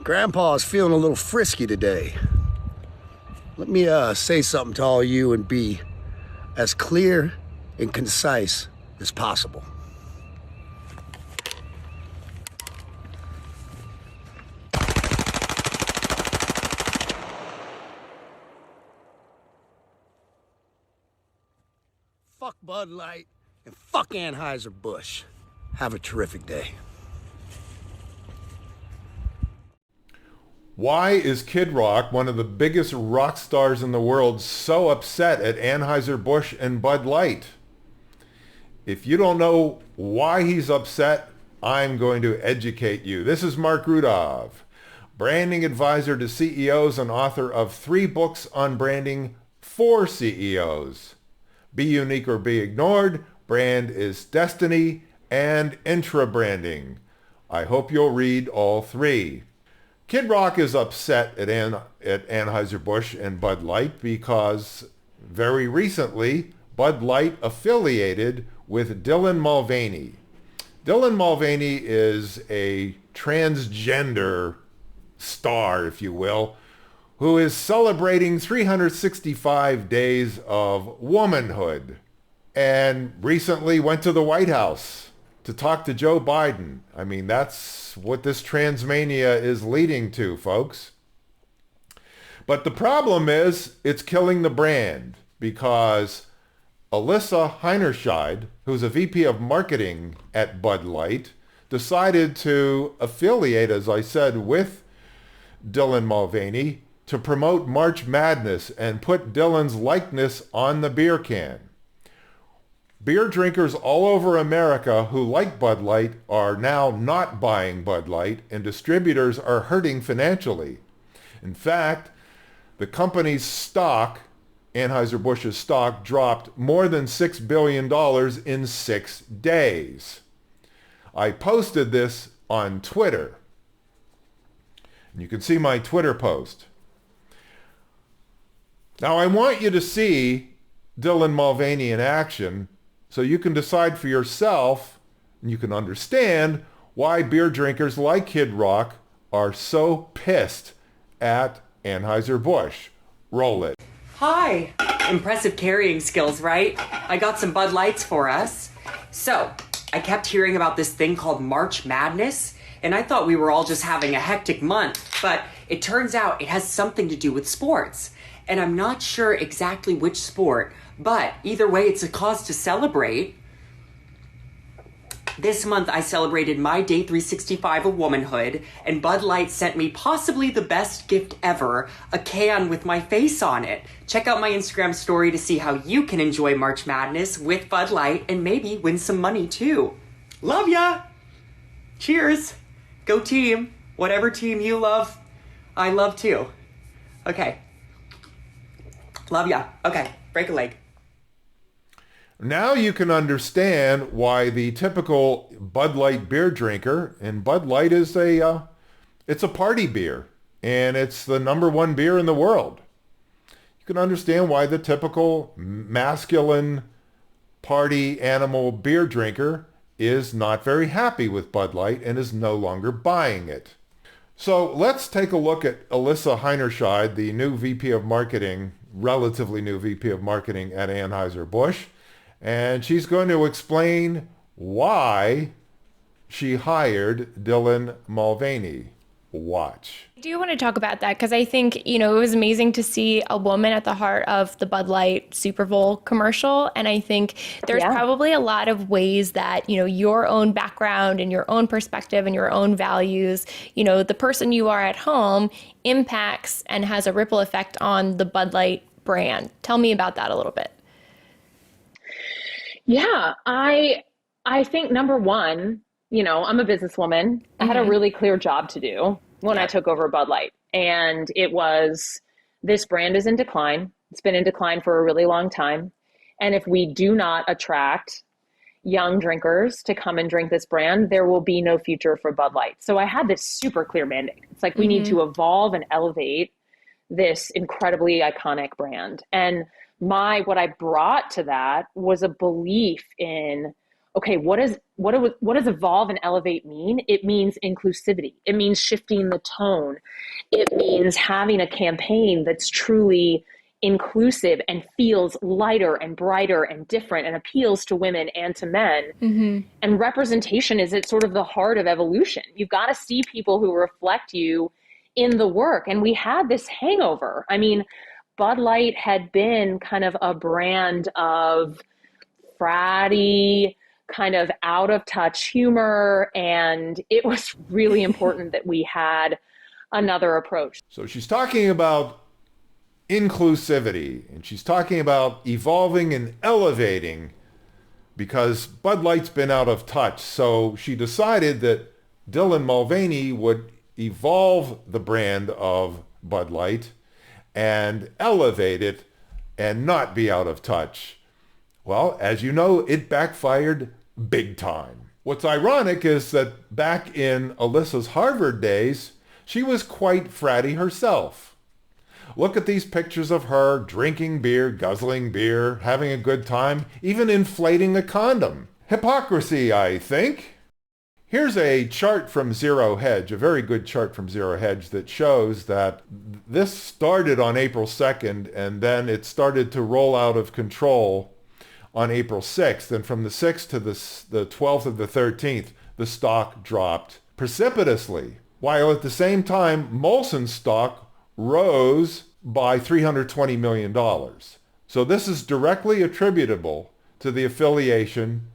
Grandpa's feeling a little frisky today. Let me say something to all you and be as clear and concise as possible. Fuck Bud Light and fuck Anheuser-Busch. Have a terrific day. Why is Kid Rock, one of the biggest rock stars in the world, so upset at Anheuser-Busch and Bud Light? If you don't know why he's upset, I'm going to educate you. This is Marc Rudov, branding advisor to CEOs and author of 3 books on branding for CEOs. Be Unique or Be Ignored, Brand is Destiny, and Intra-Branding. I hope you'll read all 3. Kid Rock is upset at Anheuser-Busch and Bud Light because very recently Bud Light affiliated with Dylan Mulvaney. Dylan Mulvaney is a transgender star, if you will, who is celebrating 365 days of womanhood and recently went to the White House to talk to Joe Biden. I mean, that's what this transmania is leading to, folks. But the problem is it's killing the brand because Alyssa Heinerscheid, who's a VP of marketing at Bud Light, decided to affiliate, as I said, with Dylan Mulvaney to promote March Madness and put Dylan's likeness on the beer can. Beer drinkers all over America who like Bud Light are now not buying Bud Light, and distributors are hurting financially. In fact, the company's stock, Anheuser-Busch's stock, dropped more than $6 billion in 6 days. I posted this on Twitter. And you can see my Twitter post. Now, I want you to see Dylan Mulvaney in action so you can decide for yourself and you can understand why beer drinkers like Kid Rock are so pissed at Anheuser-Busch. Roll it. Hi. Impressive carrying skills, right? I got some Bud Lights for us. So, I kept hearing about this thing called March Madness, and I thought we were all just having a hectic month, but it turns out it has something to do with sports. And I'm not sure exactly which sport, but either way, it's a cause to celebrate. This month, I celebrated my day 365 of womanhood, and Bud Light sent me possibly the best gift ever, a can with my face on it. Check out my Instagram story to see how you can enjoy March Madness with Bud Light and maybe win some money too. Love ya! Cheers! Go team! Whatever team you love, I love too. Okay. Love ya. Okay, break a leg. Now you can understand why the typical Bud Light beer drinker, and Bud Light is it's a party beer, and it's the #1 beer in the world. You can understand why the typical masculine party animal beer drinker is not very happy with Bud Light and is no longer buying it. So let's take a look at Alyssa Heinerscheid, the new VP of Marketing, relatively new VP of Marketing at Anheuser-Busch. And she's going to explain why she hired Dylan Mulvaney. Watch. I do want to talk about that because I think, it was amazing to see a woman at the heart of the Bud Light Super Bowl commercial. And I think there's probably a lot of ways that, your own background and your own perspective and your own values, the person you are at home impacts and has a ripple effect on the Bud Light brand. Tell me about that a little bit. Yeah, I think number one, I'm a businesswoman. I had a really clear job to do when I took over Bud Light. And it was, this brand is in decline. It's been in decline for a really long time. And if we do not attract young drinkers to come and drink this brand, there will be no future for Bud Light. So I had this super clear mandate. It's like, we need to evolve and elevate this incredibly iconic brand. And what I brought to that was a belief in okay, what does evolve and elevate mean? It means inclusivity. It means shifting the tone. It means having a campaign that's truly inclusive and feels lighter and brighter and different and appeals to women and to men. And representation is at sort of the heart of evolution. You've got to see people who reflect you in the work. And we had this hangover. I mean, Bud Light had been kind of a brand of fratty, kind of out of touch humor. And it was really important that we had another approach. So she's talking about inclusivity, and she's talking about evolving and elevating because Bud Light's been out of touch. So she decided that Dylan Mulvaney would evolve the brand of Bud Light and elevate it and not be out of touch. Well, as you know, it backfired big time. What's ironic is that back in Alyssa's Harvard days, she was quite fratty herself. Look at these pictures of her drinking beer, guzzling beer, having a good time, even inflating a condom. Hypocrisy, I think. Here's a chart from Zero Hedge, a very good chart from Zero Hedge that shows that this started on April 2nd and then it started to roll out of control on April 6th. And from the 6th to the 12th of the 13th, the stock dropped precipitously, while at the same time, Molson's stock rose by $320 million. So this is directly attributable to the affiliation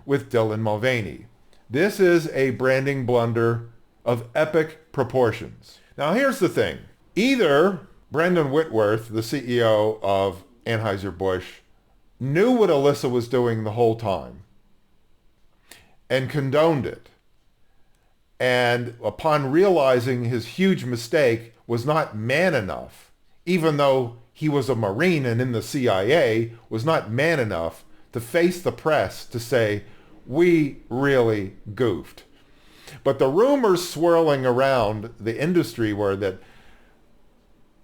with Dylan Mulvaney. This is a branding blunder of epic proportions. Now here's the thing. Either Brendan Whitworth, the CEO of Anheuser-Busch, knew what Alyssa was doing the whole time and condoned it, and upon realizing his huge mistake was not man enough, even though he was a Marine and in the CIA, was not man enough to face the press to say, we really goofed. But the rumors swirling around the industry were that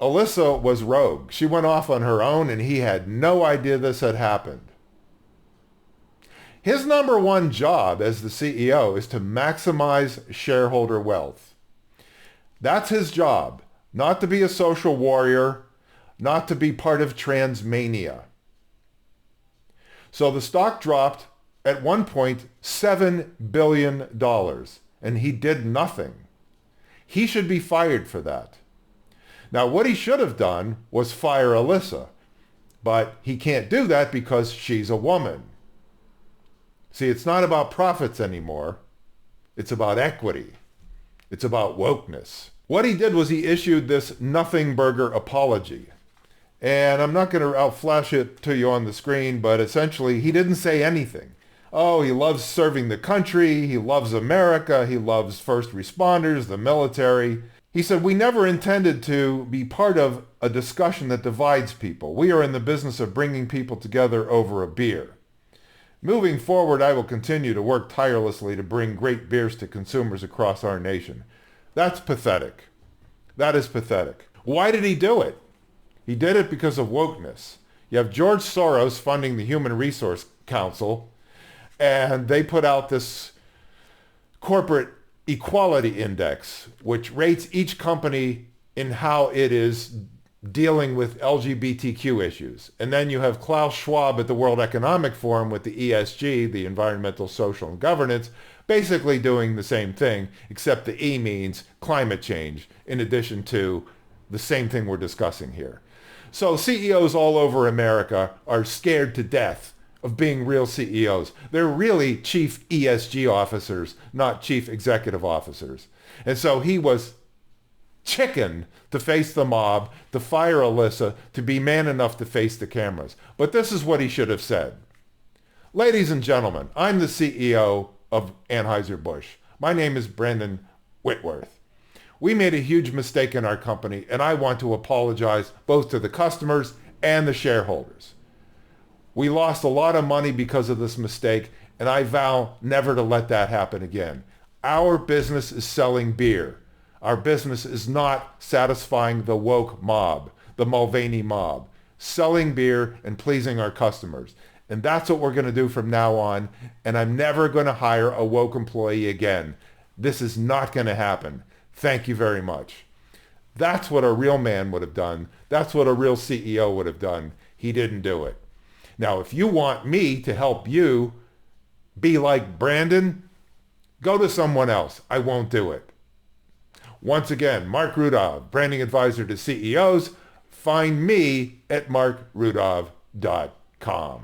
Alyssa was rogue. She went off on her own and he had no idea this had happened. His number one job as the CEO is to maximize shareholder wealth. That's his job, not to be a social warrior, not to be part of transmania. So the stock dropped at one point $7 billion, and he did nothing. He should be fired for that. Now, what he should have done was fire Alyssa, but he can't do that because she's a woman. See, it's not about profits anymore. It's about equity. It's about wokeness. What he did was he issued this nothing burger apology. And I'm not going to flash it to you on the screen, but essentially he didn't say anything. Oh, he loves serving the country. He loves America. He loves first responders, the military. He said, we never intended to be part of a discussion that divides people. We are in the business of bringing people together over a beer. Moving forward, I will continue to work tirelessly to bring great beers to consumers across our nation. That's pathetic. That is pathetic. Why did he do it? He did it because of wokeness. You have George Soros funding the Human Resource Council, and they put out this corporate equality index, which rates each company in how it is dealing with LGBTQ issues. And then you have Klaus Schwab at the World Economic Forum with the ESG, the environmental, social, and governance, basically doing the same thing, except the E means climate change, in addition to the same thing we're discussing here. So CEOs all over America are scared to death of being real CEOs. They're really chief ESG officers, not chief executive officers. And so he was chicken to face the mob, to fire Alyssa, to be man enough to face the cameras. But this is what he should have said. Ladies and gentlemen, I'm the CEO of Anheuser-Busch. My name is Brendan Whitworth. We made a huge mistake in our company, and I want to apologize both to the customers and the shareholders. We lost a lot of money because of this mistake, and I vow never to let that happen again. Our business is selling beer. Our business is not satisfying the woke mob, the Mulvaney mob, selling beer and pleasing our customers. And that's what we're going to do from now on. And I'm never going to hire a woke employee again. This is not going to happen. Thank you very much. That's what a real man would have done. That's what a real CEO would have done. He didn't do it. Now, if you want me to help you be like Brandon, go to someone else. I won't do it. Once again, Marc Rudov, branding advisor to CEOs. Find me at markrudov.com.